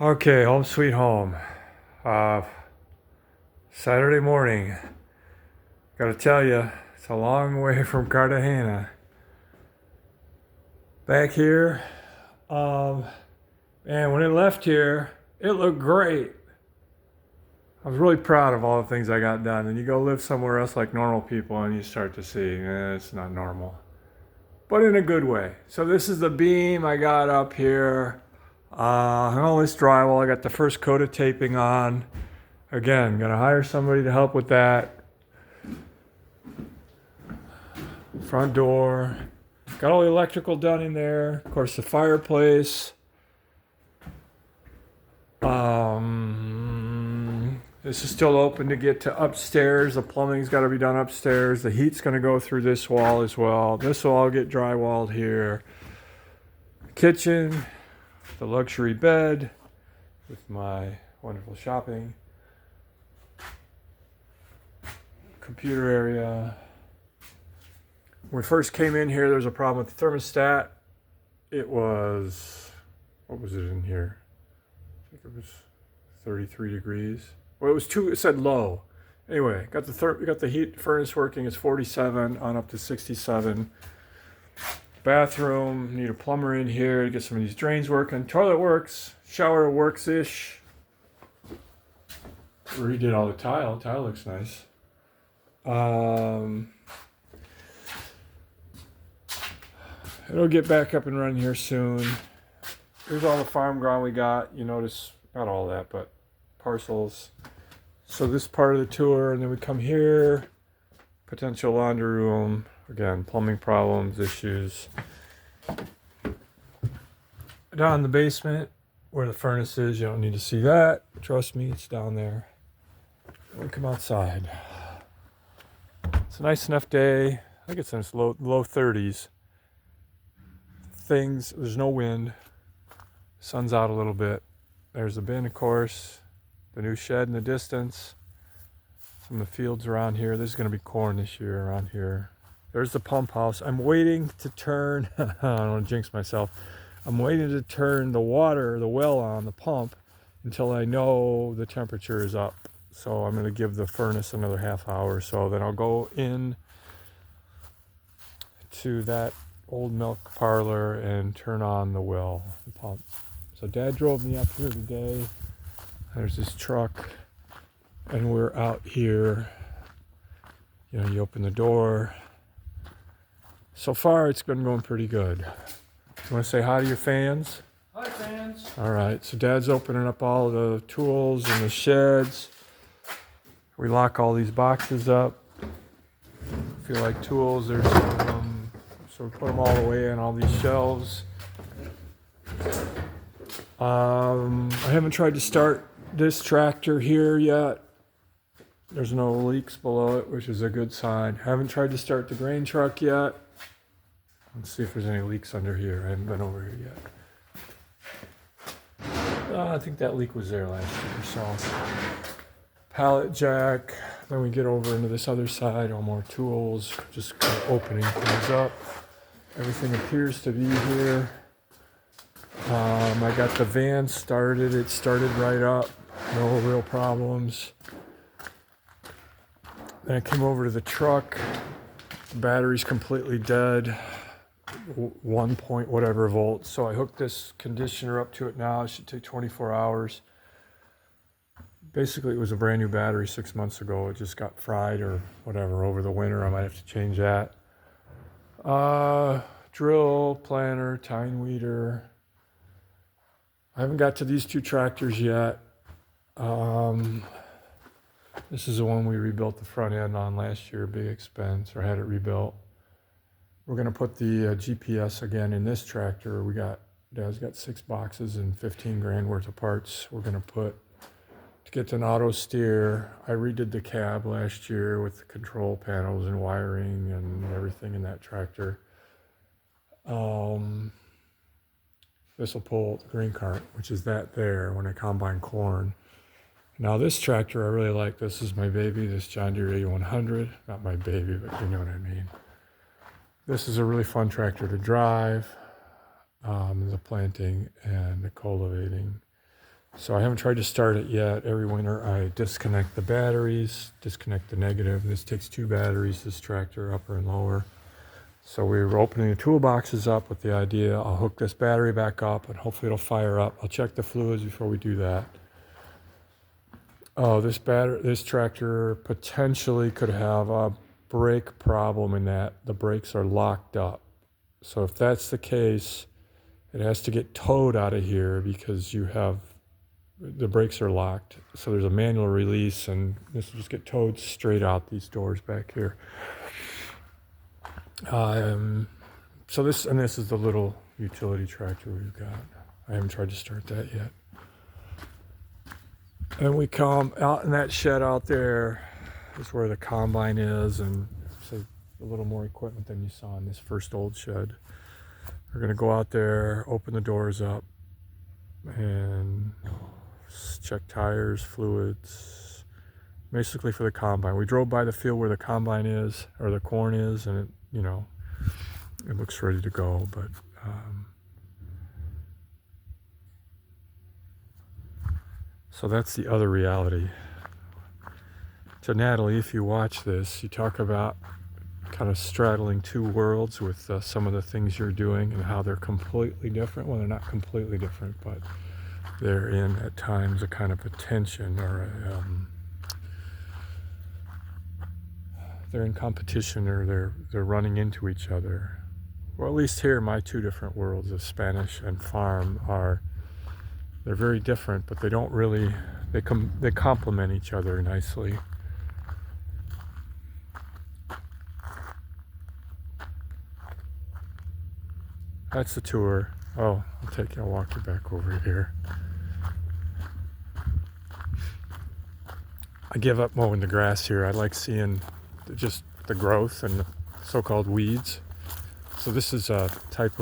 Okay, home sweet home. Uh, Saturday morning. Gotta tell you, it's a long way from Cartagena. Back here, um, and when it left here, it looked great. I was really proud of all the things I got done. And you go live somewhere else like normal people, and you start to see it's not normal, but in a good way. So this is the beam I got up here. All this drywall. I got the first coat of taping on. Again, gonna hire somebody to help with that. Front door. Got all the electrical done in there. Of course, the fireplace. This is still open to get to upstairs. The plumbing's got to be done upstairs. The heat's going to go through this wall as well. This will all get drywalled here. Kitchen, the luxury bed with my wonderful shopping. Computer area. When we first came in here, there was a problem with the thermostat. It was, what was it in here? I think it was 33 degrees. Well, it was it said low. Anyway, got the heat furnace working. It's 47 on up to 67. Bathroom, need a plumber in here to get some of these drains working. Toilet works, shower works-ish. Redid all the tile. Tile looks nice. It'll get back up and running here soon. Here's all the farm ground we got. You notice, not all that, but parcels. So this part of the tour, and then we come here. Potential laundry room. Again, plumbing problems, issues. Down in the basement, where the furnace is, you don't need to see that. Trust me, it's down there. We come outside. It's a nice enough day. I think it's in its low 30s. There's no wind. Sun's out a little bit. There's the bin, of course. The new shed in the distance. Some of the fields around here. This is going to be corn this year around here. There's the pump house. I'm waiting to turn, I don't want to jinx myself. I'm waiting to turn the well on, the pump, until I know the temperature is up. So I'm going to give the furnace another half hour or so. Then I'll go in to that old milk parlor and turn on the pump. So Dad drove me up here today. There's this truck, and we're out here. You know, you open the door. So far, it's been going pretty good. You want to say hi to your fans? Hi, fans. All right, so Dad's opening up all the tools in the sheds. We lock all these boxes up. If you like tools, there's some of them. So we put them all away on all these shelves. I haven't tried to start this tractor here yet. There's no leaks below it, which is a good sign. Haven't tried to start the grain truck yet. Let's see if there's any leaks under here. I haven't been over here yet. I think that leak was there last year. So pallet jack. Then we get over into this other side. All more tools. Just kind of opening things up. Everything appears to be here. I got the van started. It started right up. No real problems. Then I came over to the truck. The battery's completely dead. 1 point whatever volts. So I hooked this conditioner up to it now. It should take 24 hours. Basically, it was a brand new battery 6 months ago. It just got fried or whatever over the winter. I might have to change that. Drill, planter, tine weeder. I haven't got to these two tractors yet. This is the one we rebuilt the front end on last year, big expense, or had it rebuilt. We're going to put the GPS again in this tractor. Dad's got 6 boxes and 15 grand worth of parts. We're going to put, to get an auto steer. I redid the cab last year with the control panels and wiring and everything in that tractor. This will pull the grain cart, which is that there when I combine corn. Now this tractor I really like. This is my baby, this John Deere 8100. Not my baby, but you know what I mean. This is a really fun tractor to drive. The planting and the cultivating. So I haven't tried to start it yet. Every winter I disconnect the batteries, disconnect the negative. This takes 2 batteries, this tractor, upper and lower. So we were opening the toolboxes up with the idea I'll hook this battery back up and hopefully it'll fire up. I'll check the fluids before we do that. Oh, this tractor potentially could have a brake problem in that the brakes are locked up. So if that's the case, it has to get towed out of here because the brakes are locked. So there's a manual release and this will just get towed straight out these doors back here. So this is the little utility tractor we've got. I haven't tried to start that yet. And we come out in that shed out there is where the combine is, and it's a little more equipment than you saw in this first old shed. We're gonna go out there, open the doors up, and check tires, fluids, basically for the combine. We drove by the field where the combine is, or the corn is, and it looks ready to go, but so that's the other reality. So Natalie, if you watch this, you talk about kind of straddling 2 worlds with some of the things you're doing and how they're completely different. Well, they're not completely different, but they're in at times a kind of a tension, or they're in competition, or they're running into each other. Well, at least here, my 2 different worlds of Spanish and farm they're very different, but they don't really, they complement each other nicely. That's the tour. Oh, I'll walk you back over here. I give up mowing the grass here. I like seeing just the growth and the so-called weeds. So this is a type